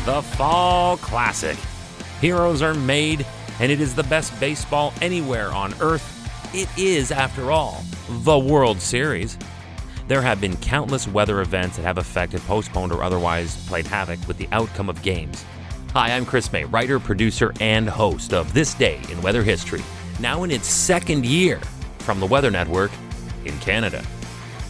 the Fall Classic. Heroes are made, and it is the best baseball anywhere on Earth. It is, after all, the World Series. There have been countless weather events that have affected, postponed, or otherwise played havoc with the outcome of games. Hi, I'm Chris May, writer, producer, and host of This Day in Weather History, now in its second year from the Weather Network in Canada.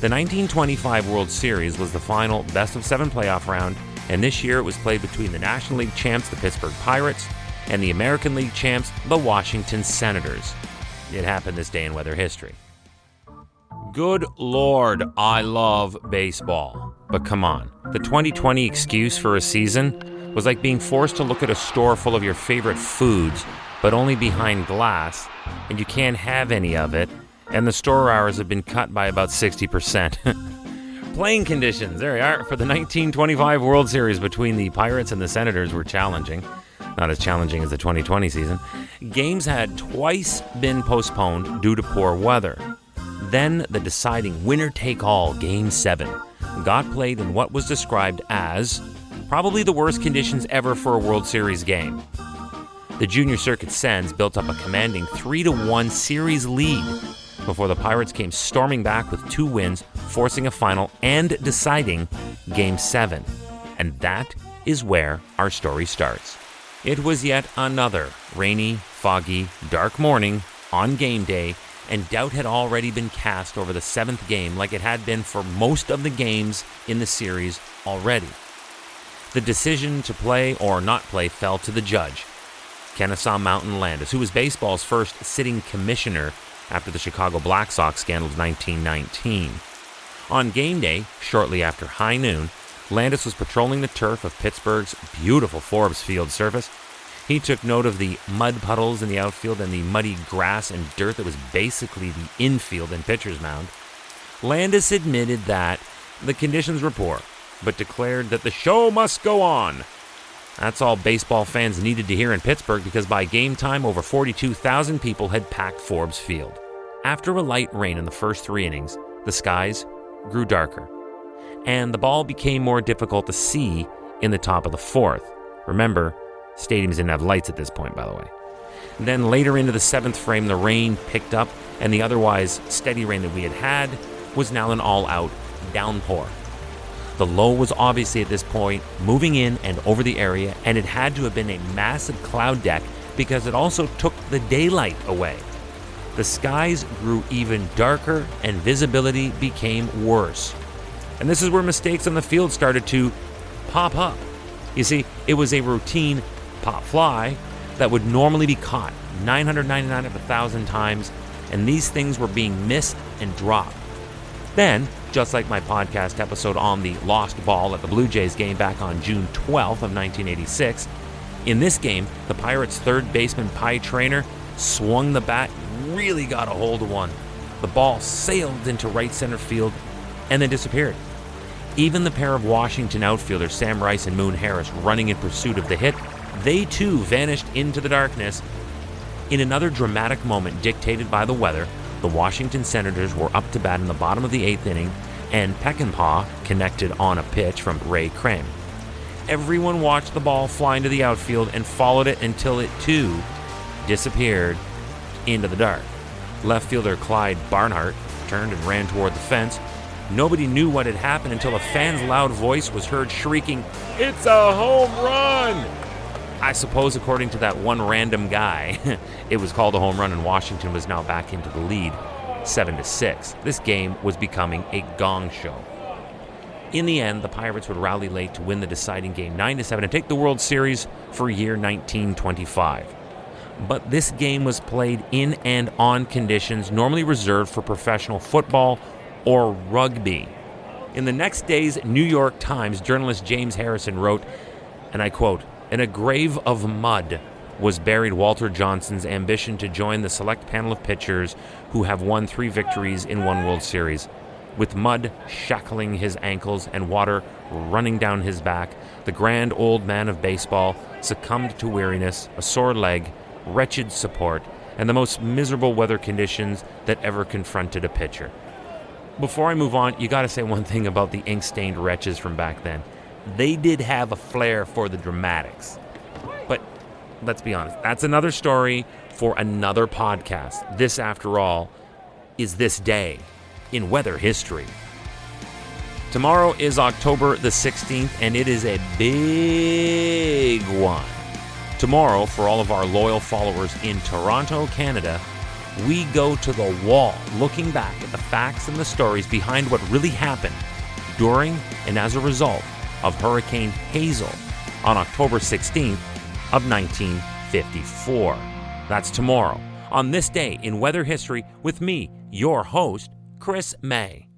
The 1925 World Series was the final best-of-7 playoff round, and this year it was played between the National League champs, the Pittsburgh Pirates, and the American League champs, the Washington Senators. It happened this day in weather history. Good Lord, I love baseball. But come on, the 2020 excuse for a season was like being forced to look at a store full of your favorite foods, but only behind glass, and you can't have any of it, and the store hours have been cut by about 60%. Playing conditions, there we are, for the 1925 World Series between the Pirates and the Senators were challenging. Not as challenging as the 2020 season. Games had twice been postponed due to poor weather. Then the deciding winner-take-all Game 7 got played in what was described as probably the worst conditions ever for a World Series game. The Junior Circuit Sens built up a commanding 3-1 series lead before the Pirates came storming back with 2 wins, forcing a final and deciding Game 7. And that is where our story starts. It was yet another rainy, foggy, dark morning on game day, and doubt had already been cast over the 7th game like it had been for most of the games in the series already. The decision to play or not play fell to the judge, Kennesaw Mountain Landis, who was baseball's first sitting commissioner after the Chicago Black Sox scandal of 1919. On game day, shortly after high noon, Landis was patrolling the turf of Pittsburgh's beautiful Forbes Field surface. He took note of the mud puddles in the outfield and the muddy grass and dirt that was basically the infield and pitcher's mound. Landis admitted that the conditions were poor, but declared that the show must go on. That's all baseball fans needed to hear in Pittsburgh, because by game time, over 42,000 people had packed Forbes Field. After a light rain in the first 3 innings, the skies grew darker, and the ball became more difficult to see in the top of the 4th. Remember, stadiums didn't have lights at this point, by the way. Then later into the 7th frame, the rain picked up, and the otherwise steady rain that we had was now an all-out downpour. The low was obviously at this point moving in and over the area, and it had to have been a massive cloud deck because it also took the daylight away. The skies grew even darker and visibility became worse. And this is where mistakes on the field started to pop up. You see, it was a routine pop fly that would normally be caught 999 of 1,000 times, and these things were being missed and dropped. Then, just like my podcast episode on the lost ball at the Blue Jays game back on June 12th of 1986, in this game, the Pirates' third baseman Pie Traynor swung the bat, really got a hold of one. The ball sailed into right center field and then disappeared. Even the pair of Washington outfielders, Sam Rice and Moon Harris, running in pursuit of the hit, they too vanished into the darkness. In another dramatic moment dictated by the weather, the Washington Senators were up to bat in the bottom of the 8th inning, and Peckinpah connected on a pitch from Ray Cram. Everyone watched the ball fly into the outfield and followed it until it too disappeared into the dark. Left fielder Clyde Barnhart turned and ran toward the fence. Nobody knew what had happened until a fan's loud voice was heard shrieking, "It's a home run!" I suppose according to that one random guy, it was called a home run, and Washington was now back into the lead, 7-6. This game was becoming a gong show. In the end, the Pirates would rally late to win the deciding game 9-7 and take the World Series for year 1925. But this game was played in and on conditions normally reserved for professional football or rugby. In the next day's New York Times, journalist James Harrison wrote, and I quote, "In a grave of mud was buried Walter Johnson's ambition to join the select panel of pitchers who have won 3 victories in one World Series. With mud shackling his ankles and water running down his back, the grand old man of baseball succumbed to weariness, a sore leg, wretched support, and the most miserable weather conditions that ever confronted a pitcher." Before I move on, you gotta say one thing about the ink-stained wretches from back then. they did have a flair for the dramatics. But let's be honest, that's another story for another podcast. This, after all, is this day in weather history. Tomorrow is October the 16th, and it is a big one. Tomorrow, for all of our loyal followers in Toronto, Canada, we go to the wall, looking back at the facts and the stories behind what really happened during and as a result of Hurricane Hazel on October 16th of 1954. That's tomorrow, on this day in weather history, with me, your host, Chris May.